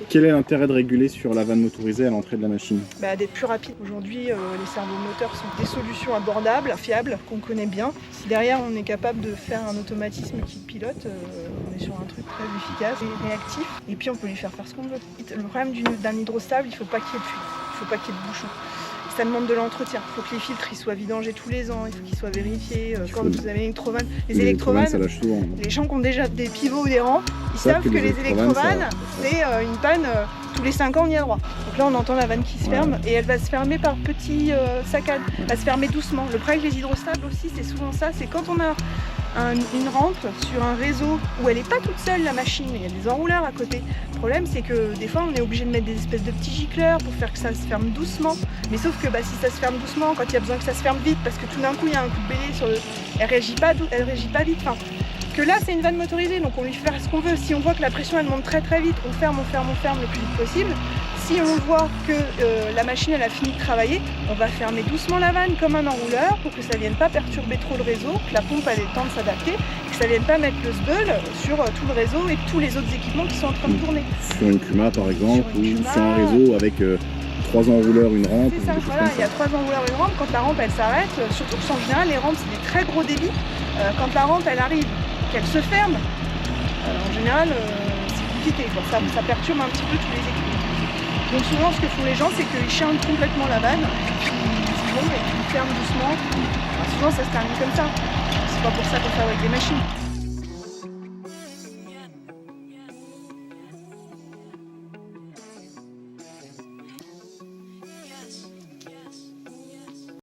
Quel est l'intérêt de réguler sur la vanne motorisée à l'entrée de la machine? D'être plus rapide. Aujourd'hui, les servomoteurs sont des solutions abordables, fiables, qu'on connaît bien. Si derrière on est capable de faire un automatisme qui pilote, on est sur un truc très efficace et réactif. Et puis on peut lui faire ce qu'on veut. Le problème d'un hydrostable, il ne faut pas qu'il y ait de fuite, il ne faut pas qu'il y ait de bouchons. Ça demande de l'entretien. Il faut que les filtres ils soient vidangés tous les ans, il faut qu'ils soient vérifiés. Quand vous avez l'électrovanne, les électrovannes, ça lâche souvent. Les gens qui ont déjà des pivots ou des rampes, ils savent que les électrovannes, c'est une panne tous les 5 ans on y a droit. Donc là on entend la vanne qui se ferme et elle va se fermer par petits saccades. Elle va se fermer doucement. Le problème avec les hydrostables aussi, c'est souvent ça, c'est quand on a une rampe sur un réseau où elle n'est pas toute seule la machine, il y a des enrouleurs à côté. Le problème c'est que des fois on est obligé de mettre des espèces de petits gicleurs pour faire que ça se ferme doucement. Mais sauf que si ça se ferme doucement, quand il y a besoin que ça se ferme vite, parce que tout d'un coup il y a un coup de bélier sur le... Elle réagit pas vite. Enfin, que là c'est une vanne motorisée, donc on lui fait ce qu'on veut. Si on voit que la pression elle monte très vite, on ferme le plus vite possible. Si on voit que la machine elle a fini de travailler, on va fermer doucement la vanne comme un enrouleur pour que ça ne vienne pas perturber trop le réseau, que la pompe elle ait le temps de s'adapter et que ça ne vienne pas mettre le sbeul sur tout le réseau et tous les autres équipements qui sont en train de tourner. Sur une Cuma par exemple, sur un réseau avec 3 enrouleurs, une rampe. C'est ça, voilà, il y a 3 enrouleurs, une rampe. Quand la rampe elle s'arrête, surtout qu'en général les rampes c'est des très gros débits. Quand la rampe elle arrive, qu'elle se ferme, en général c'est compliqué, quoi. Ça perturbe un petit peu tous les équipements. Donc souvent ce que font les gens c'est qu'ils chargent complètement la vanne, puis ils ferment doucement. Alors, souvent ça se termine comme ça. C'est pas pour ça qu'on fait avec des machines.